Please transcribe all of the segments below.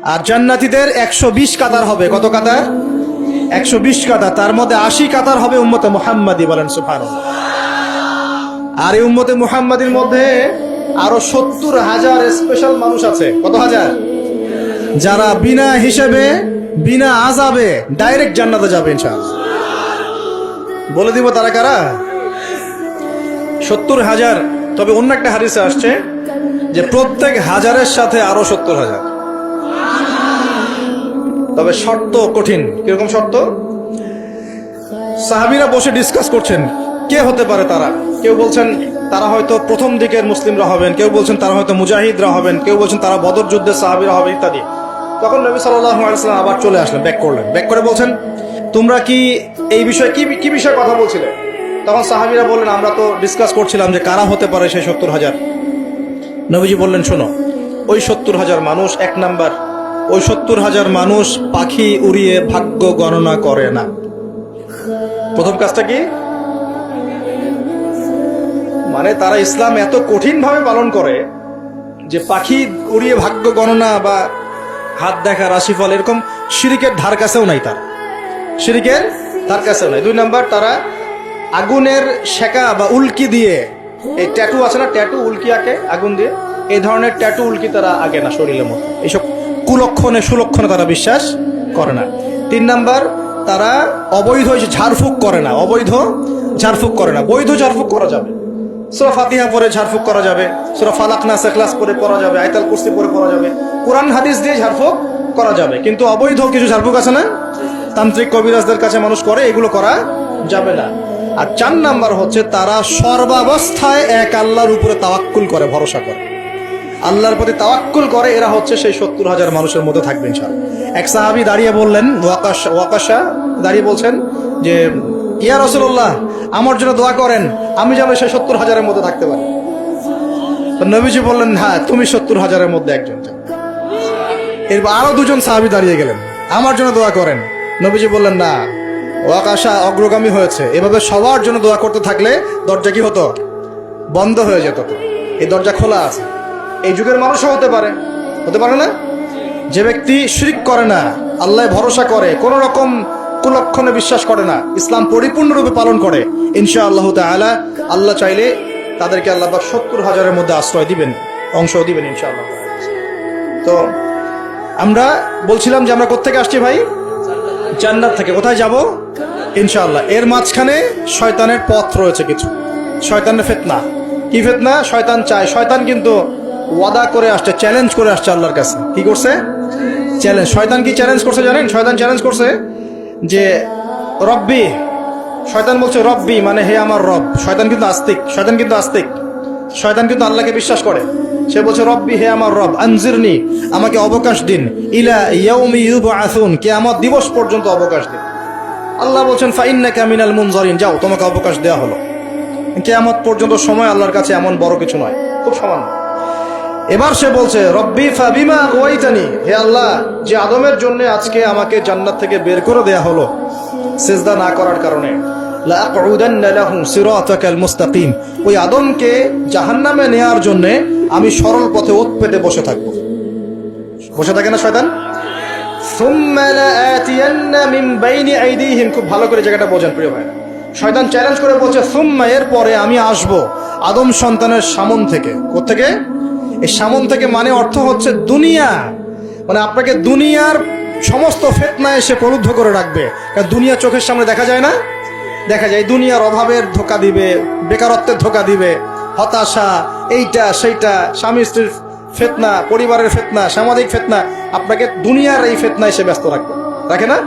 আর জান্নাতীদের 120 কাতার হবে। কত কাতার? 120 কাতার। তার মধ্যে 80 কাতার হবে উম্মতে মুহাম্মাদি, বলেন সুবহানাল্লাহ। আর এই উম্মতে মুহাম্মাদির মধ্যে আরো 70,000 স্পেশাল মানুষ আছে। কত হাজার? যারা বিনা হিসেবে বিনা আযাবে ডাইরেক্ট জান্নাতে যাবে ইনশাআল্লাহ। বলে দিব তারা কারা? 70,000। তবে অন্য একটা হাদিসে আসছে যে প্রত্যেক হাজারের সাথে আরো 70,000। তবে শর্ত কঠিন। কিরকম শর্ত? সাহাবীরা বসে ডিসকাস করছেন কে হতে পারে তারা। কেউ বলছেন তারা হয়তো প্রথম দিকের মুসলিমরা হবেন, কেউ বলছেন তারা হয়তো মুজাহিদরা হবেন, কেউ বলছেন তারা বদর যুদ্ধের সাহাবীরা হবে ইত্যাদি। তখন নবী সাল্লাল্লাহু আলাইহি ওয়াসাল্লাম আবার চলে আসলেন, ব্যাক করলেন। ব্যাক করে বলছেন তোমরা কি এই বিষয়ে কি বিষয়ে কথা বলছিলে? তখন সাহাবীরা বললেন আমরা তো ডিসকাস করছিলাম যে কারা হতে পারে সেই 70,000। নবীজি বললেন শোনো, ওই 70,000 মানুষ, এক নাম্বার, ওই 70,000 মানুষ পাখি উড়িয়ে ভাগ্য গণনা করে না। প্রথম কাজটা কি? মানে তারা ইসলাম এত কঠিন ভাবে পালন করে যে পাখি উড়িয়ে ভাগ্য গণনা বা হাত দেখা, রাশিফল, এরকম শিরিকের ধার কাছেও নাই। তার শিরিকের ধার কাছেও নাই। দুই নাম্বার, তারা আগুনের শেকা বা উল্কি দিয়ে, এই ট্যাটু আছে না, ট্যাটু উল্কি আঁকে আগুন দিয়ে, এই ধরনের ট্যাটু উল্কি তারা আগে না শরীরের মধ্যে। এইসব কুলক্ষণে সুলক্ষণে তারা বিশ্বাস করে না। তিন নাম্বার, তারা অবৈধ ঝাড়ফুঁক করে না। অবৈধ ঝাড়ফুঁক করে না। বৈধ ঝাড়ফুঁক করা যাবে। সূরা ফাতিহা পড়ে ঝাড়ফুঁক করা যাবে, সূরা ফালাক নাস ইখলাস পড়ে পড়া যাবে, আয়াতুল কুরসি পড়ে পড়া যাবে, কোরআন হাদিস দিয়ে ঝাড়ফুঁক করা যাবে। কিন্তু অবৈধ কিছু ঝাড়ফুঁক আছে না, তান্ত্রিক কবিরাজদের কাছে মানুষ করে, এগুলো করা যাবে না। আর 4 নাম্বার হচ্ছে তারা সর্বাবস্থায় এক আল্লাহর উপরে তাওয়াক্কুল করে, ভরসা করে, আল্লাহর প্রতি তাওয়াক্কুল করে। এরা হচ্ছে সেই 70,000 মানুষের মধ্যে থাকবে ইনশাআল্লাহ। এক সাহাবী দাঁড়িয়ে বললেন, ওয়াকাশা দাঁড়িয়ে বলছেন যে ইয়া রাসূলুল্লাহ, আমার জন্য দোয়া করেন, আমি যেন সেই 70,000-এর মধ্যে থাকতে পারি। তো নবীজি বললেন হ্যাঁ, তুমি 70,000-এর মধ্যে একজন। এরপর আরো 2জন সাহাবী দাঁড়িয়ে গেলেন, আমার জন্য দোয়া করেন। নবীজি বললেন না, ওয়াকাশা অগ্রগামী হয়েছে। এভাবে সবার জন্য দোয়া করতে থাকলে দরজা কি হতো? বন্ধ হয়ে যেত। এই দরজা খোলা আছে। এই যুগের মানুষও হতে পারে না? যে ব্যক্তি শিরক করে না, আল্লাহ ভরসা করে, কোন রকম কুলক্ষণে বিশ্বাস করে না, ইসলাম পরিপূর্ণরূপে পালন করে, ইনশাআল্লাহ তাআলা আল্লাহ চাইলে তাদেরকে আল্লাহ পাক 70,000-এর মধ্যে আশ্রয় দিবেন, অংশ দিবেন ইনশাআল্লাহ। তো আমরা বলছিলাম যে আমরা কোত্থেকে আসছি ভাই? জান্নাত থেকে। কোথায় যাব? ইনশাআল্লাহ। এর মাঝখানে শয়তানের পথ রয়েছে কিছু, শয়তানের ফিতনা। কি ফিতনা? শয়তান চায়, শয়তান কিন্তু ওয়াদা করে আসছে, চ্যালেঞ্জ করে আসছে আল্লাহর কাছে। কি করছে? চ্যালেঞ্জ। শয়তান কি চ্যালেঞ্জ করছে জানেন? শয়তান চ্যালেঞ্জ করছে যে রব্বি, শয়তান বলছে রব্বি মানে হে আমার রব। শয়তান কিন্তু আস্তিক, শয়তান কিন্তু আল্লাহকে বিশ্বাস করে। সে বলছে রব্বি, হে আমার রব, আনজিরনি, আমাকে অবকাশ দিন, ইলা ইয়াউমি ইউবআসুন, কিয়ামত দিবস পর্যন্ত অবকাশ দিন। আল্লাহ বলছেন ফাইন্নাকা মিনাল মুনজারিন, যাও, তোমাকে অবকাশ দেওয়া হলো। কিয়ামত পর্যন্ত সময় আল্লাহর কাছে এমন বড় কিছু নয়, খুব সামান্য। এবার সে বলছে রব্বি ফাবিমা আগাওয়াইতানি, হে আল্লাহ, যে আদমের জন্য আজকে আমাকে জান্নাত থেকে বের করে দেয়া হলো সিজদা না করার কারণে, লা আকুদান্না লাহু সিরাতাকাল মুস্তাকিম, ওই আদমকে জাহান্নামে নেয়ার জন্য আমি সরল পথে ওত পেতে বসে থাকব। বসে থাকে না শয়তান? সুম্মা লাআতিয়ান্না মিন বাইনি আইদিহিম, খুব ভালো করে জায়গাটা বোঝেন প্রিয় ভাই। শয়তান চ্যালেঞ্জ করে বলছে সুম্মা, এর পরে আমি আসব আদম সন্তানের সামন থেকে। কোত্থেকে? এই সামন থেকে মানে অর্থ হচ্ছে দুনিয়া, মানে আপনাকে দুনিয়ার সমস্ত ফিতনায় এসে প্রলুব্ধ করে রাখবে। কারণ দুনিয়া চোখের সামনে দেখা যায় না, দেখা যায় দুনিয়ার অভাবের ধোঁকা দিবে, বেকারত্বের ধোঁকা দিবে, হতাশা, এইটা সেইটা, স্বামী স্ত্রীর ফিতনা, পরিবারের ফিতনা, সামাজিক ফিতনা, আপনাকে দুনিয়ার এই ফিতনায় এসে ব্যস্ত রাখে না।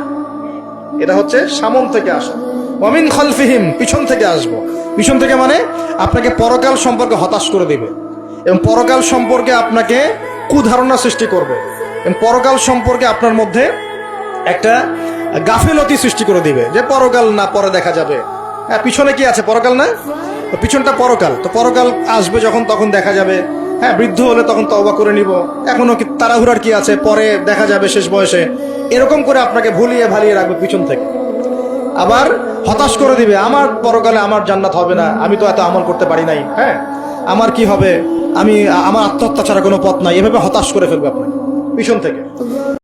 এটা হচ্ছে সামন থেকে আসা। ওয়ামিন খালফিহিম, পিছন থেকে আসবো। পিছন থেকে মানে আপনাকে পরকাল সম্পর্কে হতাশ করে দিবে এবং পরকাল সম্পর্কে আপনাকে কুধারণা সৃষ্টি করবে এবং পরকাল সম্পর্কে আপনার মধ্যে একটা গাফিলতি সৃষ্টি করে দিবে যে পরকাল না, পরে দেখা যাবে। হ্যাঁ, পিছনে কি আছে? পরকাল না? তো পিছনটা পরকাল। তো পরকাল আসবে যখন, তখন দেখা যাবে। হ্যাঁ, বৃদ্ধ হলে তখন তওবা করে নিব, এখনো কি তাড়াহুড়ার কি আছে, পরে দেখা যাবে শেষ বয়সে। এরকম করে আপনাকে ভুলিয়ে ভালিয়ে রাখবে পিছন থেকে। আবার হতাশ করে দিবে, আমার পরকালে আমার জান্নাত হবে না, আমি তো এত আমল করতে পারি নাই, হ্যাঁ, আমার কি হবে, আমার আত্মহত্যা ছাড়া কোনো পথ নাই। এভাবে হতাশ করে ফেলবে আপনাকে। পিছন থেকে।